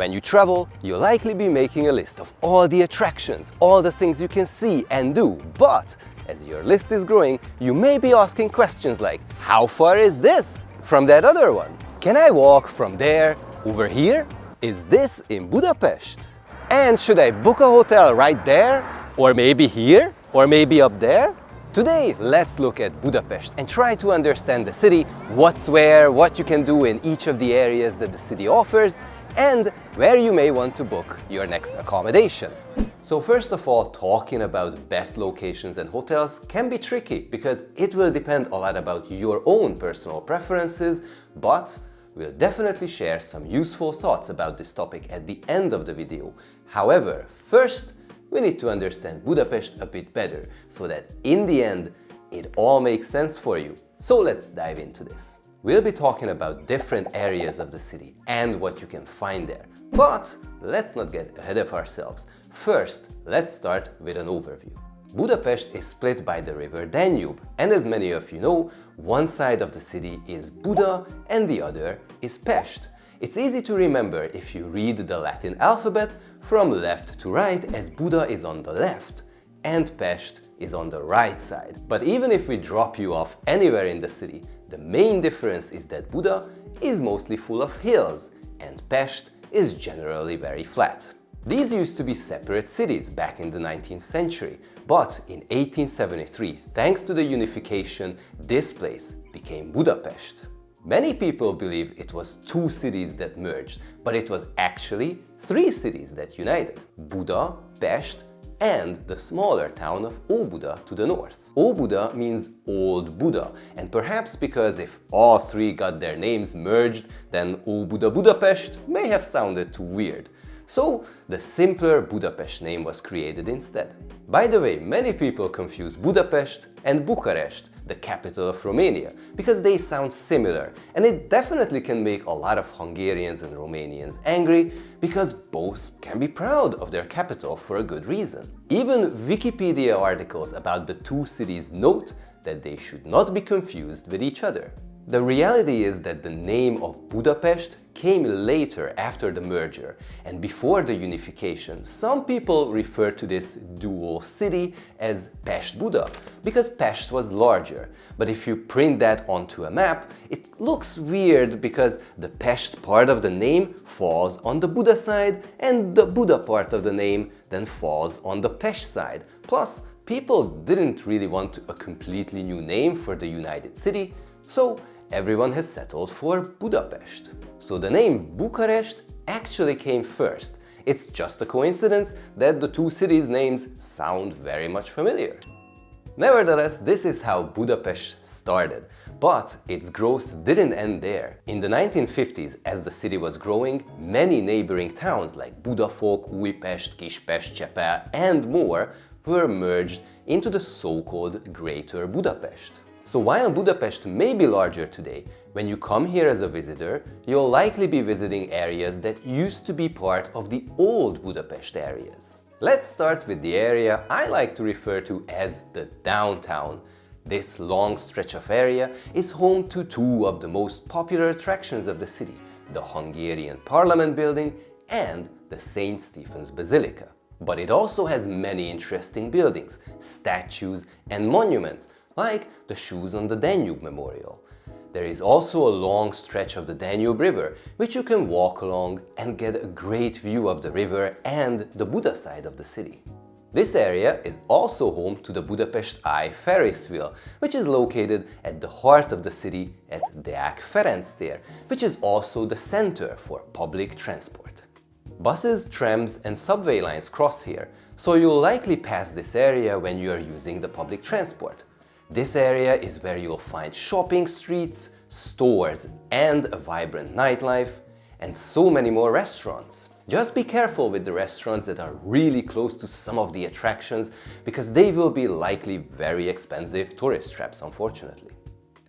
When you travel, you'll likely be making a list of all the attractions, all the things you can see and do. But as your list is growing, you may be asking questions like, how far is this from that other one? Can I walk from there over here? Is this in Budapest? And should I book a hotel right there? Or maybe here? Or maybe up there? Today, let's look at Budapest and try to understand the city, what's where, what you can do in each of the areas that the city offers, and where you may want to book your next accommodation. So first of all, talking about best locations and hotels can be tricky because it will depend a lot about your own personal preferences, but we'll definitely share some useful thoughts about this topic at the end of the video. However, first, we need to understand Budapest a bit better so that in the end, it all makes sense for you. So let's dive into this. We'll be talking about different areas of the city and what you can find there. But let's not get ahead of ourselves. First, let's start with an overview. Budapest is split by the river Danube, and as many of you know, one side of the city is Buda and the other is Pest. It's easy to remember if you read the Latin alphabet from left to right, as Buda is on the left and Pest is on the right side. But even if we drop you off anywhere in the city, the main difference is that Buda is mostly full of hills and Pest is generally very flat. These used to be separate cities back in the 19th century, but in 1873, thanks to the unification, this place became Budapest. Many people believe it was two cities that merged, but it was actually three cities that united: Buda, Pest, and the smaller town of Óbuda to the north. Óbuda means Old Buda, and perhaps because if all three got their names merged, then Óbuda Budapest may have sounded too weird. So the simpler Budapest name was created instead. By the way, many people confuse Budapest and Bucharest, the capital of Romania, because they sound similar, and it definitely can make a lot of Hungarians and Romanians angry because both can be proud of their capital for a good reason. Even Wikipedia articles about the two cities note that they should not be confused with each other. The reality is that the name of Budapest came later after the merger, and before the unification, some people refer to this dual city as Pest-Buda because Pest was larger. But if you print that onto a map, it looks weird because the Pest part of the name falls on the Buda side and the Buda part of the name then falls on the Pest side. Plus, people didn't really want a completely new name for the united city, so everyone has settled for Budapest. So the name Bucharest actually came first. It's just a coincidence that the two cities' names sound very much familiar. Nevertheless, this is how Budapest started, but its growth didn't end there. In the 1950s, as the city was growing, many neighboring towns like Budafok, Újpest, Kispest, Csepel, and more were merged into the so-called Greater Budapest. So while Budapest may be larger today, when you come here as a visitor, you'll likely be visiting areas that used to be part of the old Budapest areas. Let's start with the area I like to refer to as the downtown. This long stretch of area is home to two of the most popular attractions of the city, the Hungarian Parliament building and the St. Stephen's Basilica. But it also has many interesting buildings, statues and monuments, like the Shoes on the Danube Memorial. There is also a long stretch of the Danube River, which you can walk along and get a great view of the river and the Buda side of the city. This area is also home to the Budapest Eye Ferris wheel, which is located at the heart of the city at Deák Ferenc tér, which is also the center for public transport. Buses, trams and subway lines cross here, so you'll likely pass this area when you are using the public transport. This area is where you'll find shopping streets, stores and a vibrant nightlife, and so many more restaurants. Just be careful with the restaurants that are really close to some of the attractions, because they will be likely very expensive tourist traps, unfortunately.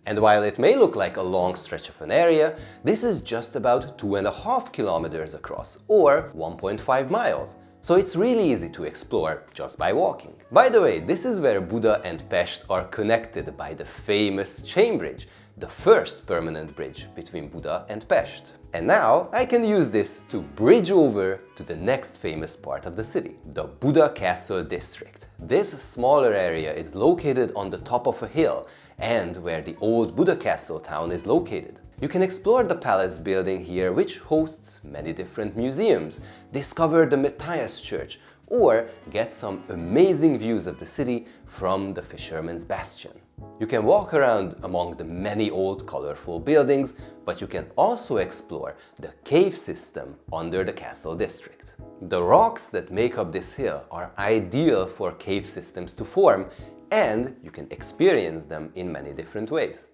And while it may look like a long stretch of an area, this is just about 2.5 kilometers across, or 1.5 miles. So it's really easy to explore just by walking. By the way, this is where Buda and Pest are connected by the famous chain bridge, the first permanent bridge between Buda and Pest. And now I can use this to bridge over to the next famous part of the city, the Buda Castle district. This smaller area is located on the top of a hill and where the old Buda Castle town is located. You can explore the palace building here, which hosts many different museums, discover the Matthias Church, or get some amazing views of the city from the Fisherman's Bastion. You can walk around among the many old colorful buildings, but you can also explore the cave system under the castle district. The rocks that make up this hill are ideal for cave systems to form, and you can experience them in many different ways.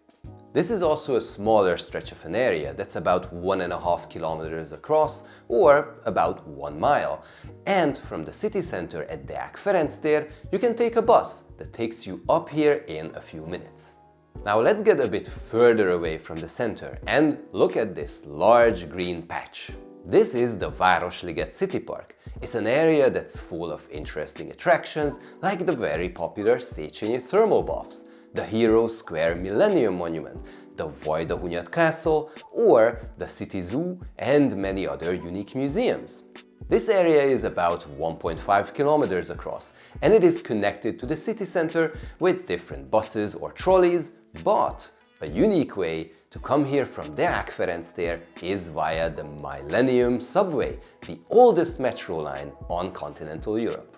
This is also a smaller stretch of an area that's about 1.5 kilometers across, or about 1 mile. And from the city center at Deák Ferenc tér, you can take a bus that takes you up here in a few minutes. Now let's get a bit further away from the center and look at this large green patch. This is the Városliget City Park. It's an area that's full of interesting attractions like the very popular Széchenyi thermal baths, the Hero Square Millennium Monument, the Vajdahunyad Castle, or the City Zoo and many other unique museums. This area is about 1.5 kilometers across, and it is connected to the city center with different buses or trolleys, but a unique way to come here from Deák Ferenc tér is via the Millennium Subway, the oldest metro line on continental Europe.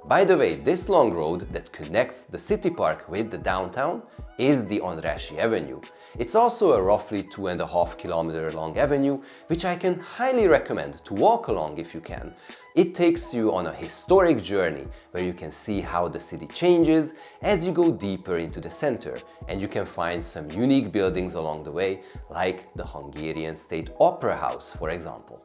By the way, this long road that connects the city park with the downtown is the Andrassy Avenue. It's also a roughly 2.5 kilometer long avenue, which I can highly recommend to walk along if you can. It takes you on a historic journey where you can see how the city changes as you go deeper into the center, and you can find some unique buildings along the way, like the Hungarian State Opera House, for example.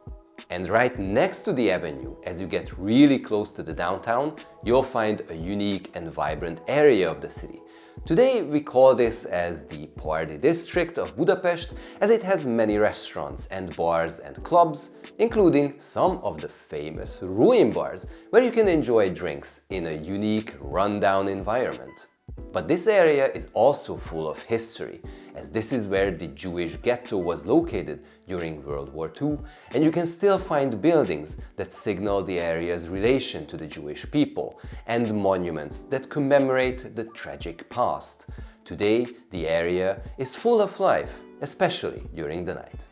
And right next to the avenue, as you get really close to the downtown, you'll find a unique and vibrant area of the city. Today we call this as the Party District of Budapest, as it has many restaurants and bars and clubs, including some of the famous ruin bars, where you can enjoy drinks in a unique, rundown environment. But this area is also full of history, as this is where the Jewish ghetto was located during World War II, and you can still find buildings that signal the area's relation to the Jewish people, and monuments that commemorate the tragic past. Today, the area is full of life, especially during the night.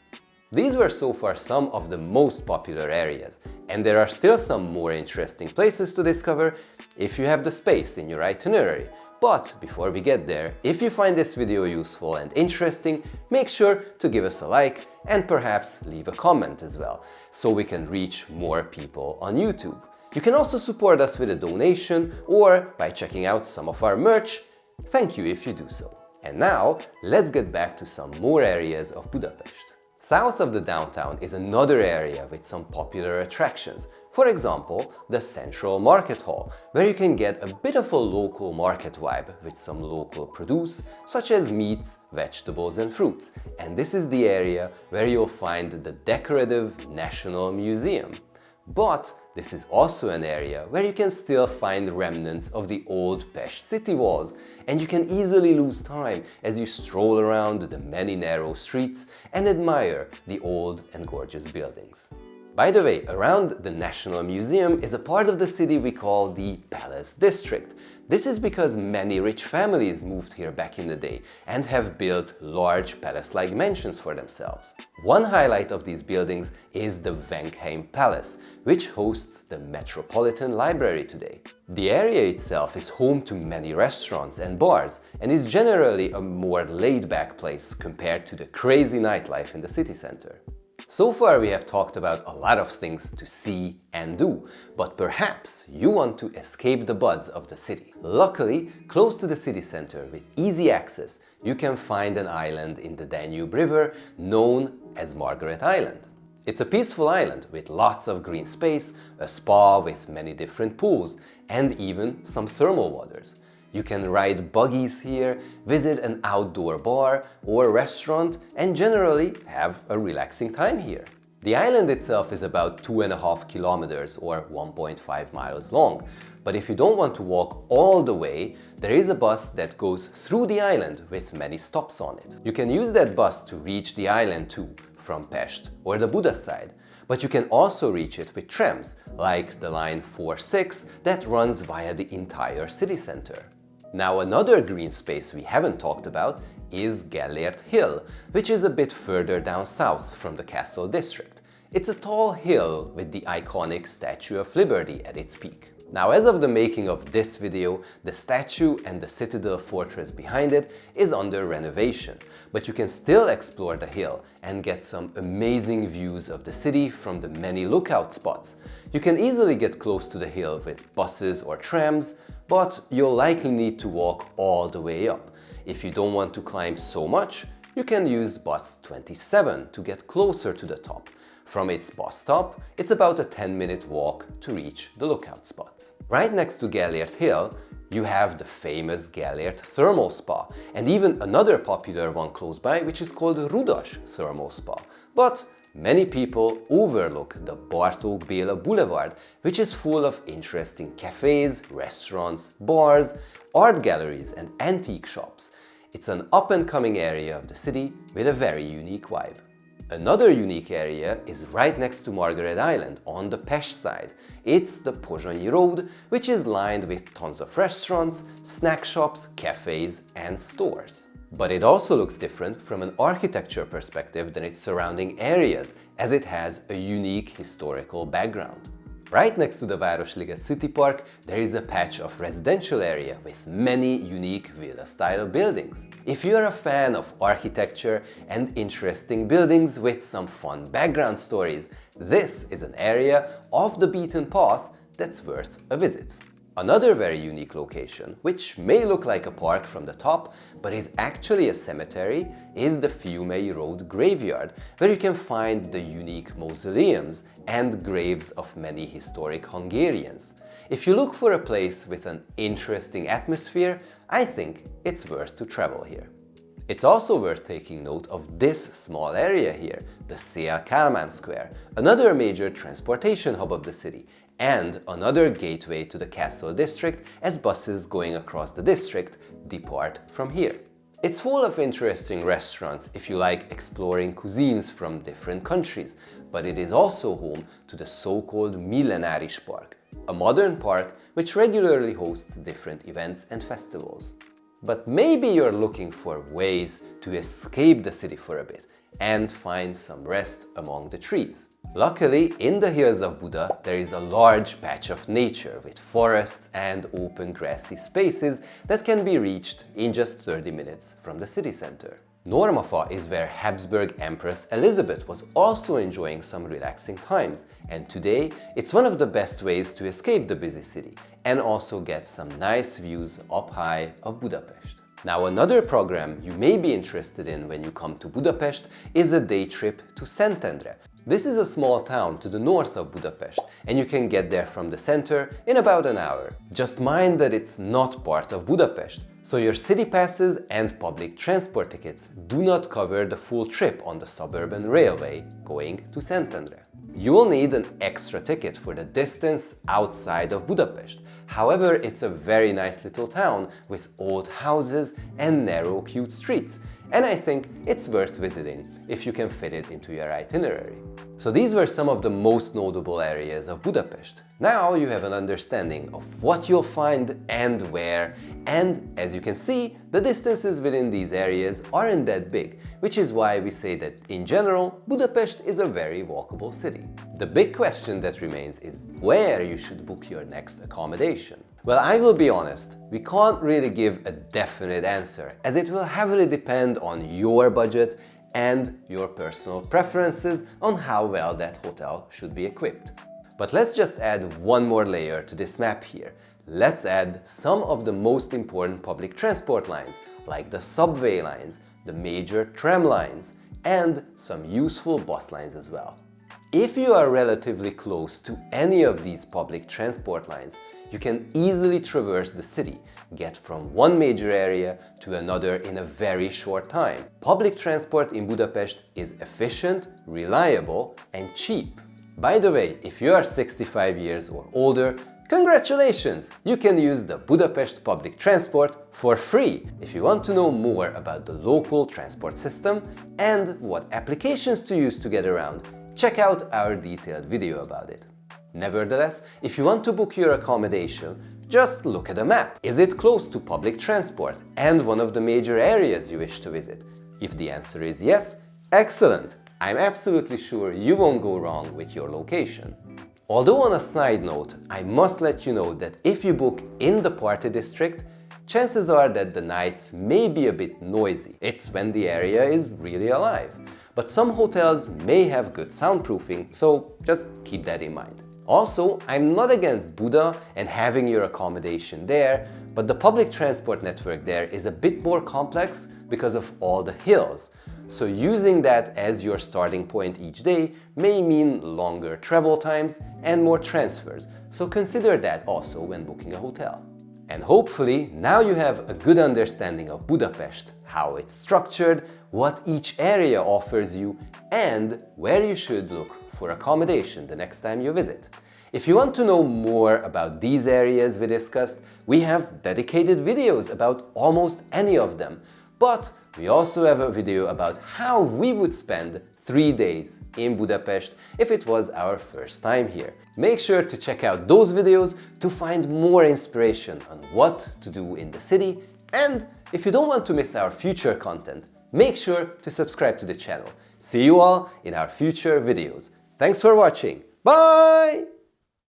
These were so far some of the most popular areas, and there are still some more interesting places to discover if you have the space in your itinerary. But before we get there, if you find this video useful and interesting, make sure to give us a like and perhaps leave a comment as well, so we can reach more people on YouTube. You can also support us with a donation or by checking out some of our merch. Thank you if you do so. And now, let's get back to some more areas of Budapest. South of the downtown is another area with some popular attractions. For example, the Central Market Hall, where you can get a bit of a local market vibe with some local produce, such as meats, vegetables and fruits. And this is the area where you'll find the decorative National Museum. But this is also an area where you can still find remnants of the old Pest city walls, and you can easily lose time as you stroll around the many narrow streets and admire the old and gorgeous buildings. By the way, around the National Museum is a part of the city we call the Palace District. This is because many rich families moved here back in the day and have built large palace-like mansions for themselves. One highlight of these buildings is the Venkheim Palace, which hosts the Metropolitan Library today. The area itself is home to many restaurants and bars and is generally a more laid-back place compared to the crazy nightlife in the city center. So far we have talked about a lot of things to see and do, but perhaps you want to escape the buzz of the city. Luckily, close to the city center with easy access, you can find an island in the Danube River known as Margaret Island. It's a peaceful island with lots of green space, a spa with many different pools, and even some thermal waters. You can ride buggies here, visit an outdoor bar or restaurant, and generally have a relaxing time here. The island itself is about 2.5 kilometers or 1.5 miles long, but if you don't want to walk all the way, there is a bus that goes through the island with many stops on it. You can use that bus to reach the island too, from Pest or the Buda side, but you can also reach it with trams, like the line 46 that runs via the entire city center. Now another green space we haven't talked about is Gellért Hill, which is a bit further down south from the castle district. It's a tall hill with the iconic Statue of Liberty at its peak. Now, as of the making of this video, the statue and the citadel fortress behind it is under renovation, but you can still explore the hill and get some amazing views of the city from the many lookout spots. You can easily get close to the hill with buses or trams, but you'll likely need to walk all the way up. If you don't want to climb so much, you can use bus 27 to get closer to the top. From its bus stop, it's about a 10-minute walk to reach the lookout spots. Right next to Gellért Hill, you have the famous Gellért Thermal Spa, and even another popular one close by, which is called Rudas Thermal Spa. But many people overlook the Bartók Béla Boulevard, which is full of interesting cafes, restaurants, bars, art galleries and antique shops. It's an up-and-coming area of the city with a very unique vibe. Another unique area is right next to Margaret Island on the Pest side. It's the Pozsonyi Road, which is lined with tons of restaurants, snack shops, cafes and stores. But it also looks different from an architecture perspective than its surrounding areas, as it has a unique historical background. Right next to the Városliget City Park, there is a patch of residential area with many unique villa-style buildings. If you are a fan of architecture and interesting buildings with some fun background stories, this is an area off the beaten path that's worth a visit. Another very unique location, which may look like a park from the top, but is actually a cemetery, is the Fiumei Road graveyard, where you can find the unique mausoleums and graves of many historic Hungarians. If you look for a place with an interesting atmosphere, I think it's worth to travel here. It's also worth taking note of this small area here, the Széll Kálmán Square, another major transportation hub of the city, and another gateway to the castle district as buses going across the district depart from here. It's full of interesting restaurants if you like exploring cuisines from different countries, but it is also home to the so-called Millenáris Park, a modern park which regularly hosts different events and festivals. But maybe you're looking for ways to escape the city for a bit and find some rest among the trees. Luckily, in the hills of Buda, there is a large patch of nature with forests and open grassy spaces that can be reached in just 30 minutes from the city center. Normafa is where Habsburg Empress Elizabeth was also enjoying some relaxing times, and today it's one of the best ways to escape the busy city and also get some nice views up high of Budapest. Now, another program you may be interested in when you come to Budapest is a day trip to Szentendre. This is a small town to the north of Budapest, and you can get there from the center in about an hour. Just mind that it's not part of Budapest, so your city passes and public transport tickets do not cover the full trip on the suburban railway going to Szentendre. You will need an extra ticket for the distance outside of Budapest. However, it's a very nice little town with old houses and narrow, cute streets, and I think it's worth visiting if you can fit it into your itinerary. So these were some of the most notable areas of Budapest. Now you have an understanding of what you'll find and where, and as you can see, the distances within these areas aren't that big, which is why we say that in general, Budapest is a very walkable city. The big question that remains is where you should book your next accommodation. Well, I will be honest, we can't really give a definite answer, as it will heavily depend on your budget and your personal preferences on how well that hotel should be equipped. But let's just add one more layer to this map here. Let's add some of the most important public transport lines, like the subway lines, the major tram lines, and some useful bus lines as well. If you are relatively close to any of these public transport lines, you can easily traverse the city, get from one major area to another in a very short time. Public transport in Budapest is efficient, reliable, and cheap. By the way, if you are 65 years or older, congratulations! You can use the Budapest public transport for free. If you want to know more about the local transport system and what applications to use to get around, check out our detailed video about it. Nevertheless, if you want to book your accommodation, just look at a map. Is it close to public transport and one of the major areas you wish to visit? If the answer is yes, excellent! I'm absolutely sure you won't go wrong with your location. Although on a side note, I must let you know that if you book in the party district, chances are that the nights may be a bit noisy. It's when the area is really alive. But some hotels may have good soundproofing, so just keep that in mind. Also, I'm not against Buda and having your accommodation there, but the public transport network there is a bit more complex because of all the hills. So using that as your starting point each day may mean longer travel times and more transfers, so consider that also when booking a hotel. And hopefully now you have a good understanding of Budapest, how it's structured, what each area offers you, and where you should look for accommodation the next time you visit. If you want to know more about these areas we discussed, we have dedicated videos about almost any of them. But we also have a video about how we would spend 3 days in Budapest if it was our first time here. Make sure to check out those videos to find more inspiration on what to do in the city, and if you don't want to miss our future content, make sure to subscribe to the channel. See you all in our future videos. Thanks for watching. Bye!